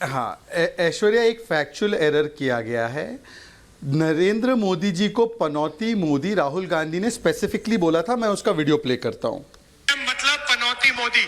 हाँ, ऐश्वर्या, एक factual error किया गया है। नरेंद्र मोदी जी को पनौती मोदी राहुल गांधी ने स्पेसिफिकली बोला था। मैं उसका वीडियो प्ले करता हूं। मतलब पनौती मोदी,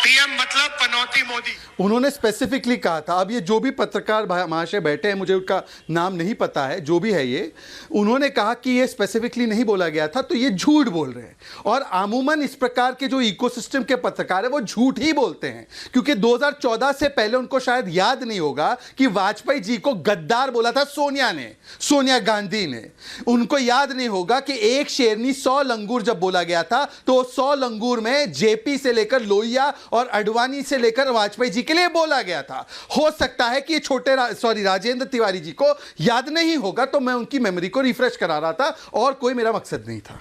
पीएम मतलब पनौती मोदी। उन्होंने स्पेसिफिकली कहा था। अब ये जो भी पत्रकार महाशय बैठे हैं, मुझे उनका नाम नहीं पता है, जो भी है ये, उन्होंने कहा कि ये स्पेसिफिकली नहीं बोला गया था, तो ये झूठ बोल रहे हैं। और अमूमन इस प्रकार के जो इकोसिस्टम के पत्रकार है वो झूठ ही बोलते हैं, क्योंकि 2014 से पहले उनको शायद याद नहीं होगा कि वाजपेयी जी को गद्दार बोला था सोनिया गांधी ने। उनको याद नहीं होगा कि एक शेरनी 100 लंगूर जब बोला गया था, तो 100 लंगूर में जेपी से लेकर लोहिया और अडवाणी से लेकर वाजपेयी जी के लिए बोला गया था। हो सकता है कि राजेंद्र तिवारी जी को याद नहीं होगा, तो मैं उनकी मेमोरी को रिफ्रेश करा रहा था, और कोई मेरा मकसद नहीं था।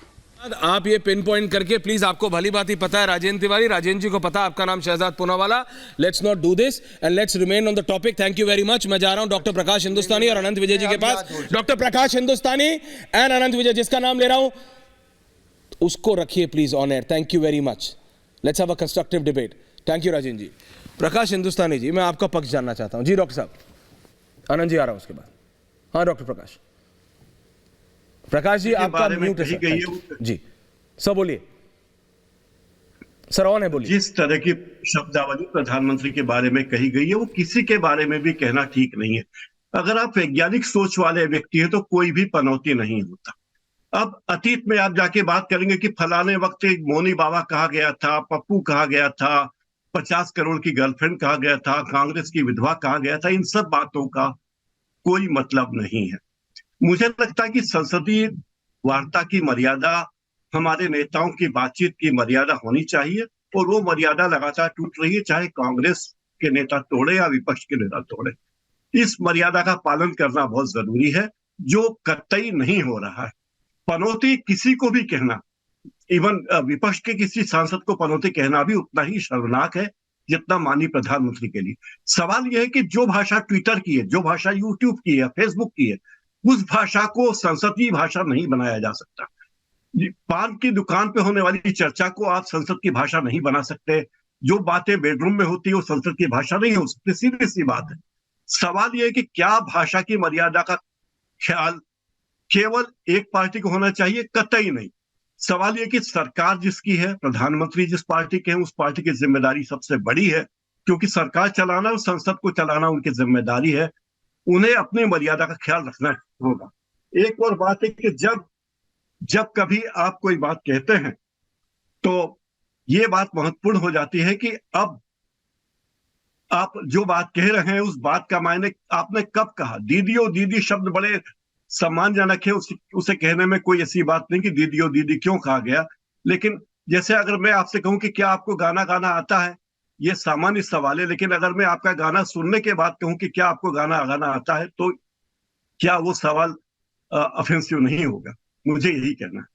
आप ये पिन पॉइंट करके प्लीज, आपको भली बात ही पता है राजेंद्र तिवारी, राजेंद्र जी को पता है आपका नाम Shehzad Poonawalla. Let's not do this and let's remain on the topic. Thank you very much. मैं जा रहा हूं डॉक्टर प्रकाश हिंदुस्तानी और अनंत विजय जी के पास। डॉक्टर प्रकाश हिंदुस्तानी एंड अनंत विजय, जिसका नाम ले रहा हूं उसको रखिए please on air. Thank you very much. Let's have a constructive debate. Thank you Rajendra ji. Prakash Hindustani ji, मैं आपका पक्ष जानना चाहता हूं। जी डॉक्टर साहब, आनंद जी आ रहा हूं उसके बाद। हाँ डॉक्टर प्रकाश जी, आपका म्यूट है जी, सब बोलिए सर, ऑन है, बोलिए। जिस तरह की शब्दावली प्रधानमंत्री के बारे में कही गई है, वो किसी के बारे में भी कहना ठीक नहीं है। अगर आप वैज्ञानिक सोच वाले व्यक्ति हैं तो कोई भी पनौती नहीं होता। अब अतीत में आप जाके बात करेंगे कि फलाने वक्त एक मोनी बाबा कहा गया था, पप्पू कहा गया था, 50 करोड़ की गर्लफ्रेंड कहा गया था, कांग्रेस की विधवा कहा गया था, इन सब बातों का कोई मतलब नहीं है। मुझे लगता है कि संसदीय वार्ता की मर्यादा, हमारे नेताओं की बातचीत की मर्यादा होनी चाहिए, और वो मर्यादा लगातार टूट रही है, चाहे कांग्रेस के नेता तोड़े या विपक्ष के नेता तोड़े। इस मर्यादा का पालन करना बहुत जरूरी है, जो कतई नहीं हो रहा है। पनौती किसी को भी कहना, इवन विपक्ष के किसी सांसद को पनौती कहना भी उतना ही शर्मनाक है जितना माननीय प्रधानमंत्री के लिए। सवाल यह है कि जो भाषा ट्विटर की है, जो भाषा यूट्यूब की है, फेसबुक की है, उस भाषा को संसदीय भाषा नहीं बनाया जा सकता। पान की दुकान पे होने वाली चर्चा को आप संसद की भाषा नहीं बना सकते। जो बातें बेडरूम में होती है वो संसद की भाषा नहीं हो सकती। सीधी सी बात है। सवाल यह है कि क्या भाषा की मर्यादा का ख्याल केवल एक पार्टी को होना चाहिए? कतई नहीं। सवाल यह कि सरकार जिसकी है, प्रधानमंत्री जिस पार्टी के हैं, उस पार्टी की जिम्मेदारी सबसे बड़ी है, क्योंकि सरकार चलाना और संसद को चलाना उनकी जिम्मेदारी है। उन्हें अपनी मर्यादा का ख्याल रखना होगा। एक और बात है कि जब कभी आप कोई बात कहते हैं तो ये बात महत्वपूर्ण हो जाती है कि अब आप जो बात कह रहे हैं उस बात का मायने आपने कब कहा। दीदी और दीदी शब्द बड़े सम्मानजनक है, उसे कहने में कोई ऐसी बात नहीं कि दीदी और दीदी क्यों कहा गया। लेकिन जैसे अगर मैं आपसे कहूं कि क्या आपको गाना गाना आता है, ये सामान्य सवाल है। लेकिन अगर मैं आपका गाना सुनने के बाद कहूं कि क्या आपको गाना गाना आता है, तो क्या वो सवाल ऑफेंसिव नहीं होगा? मुझे यही कहना है।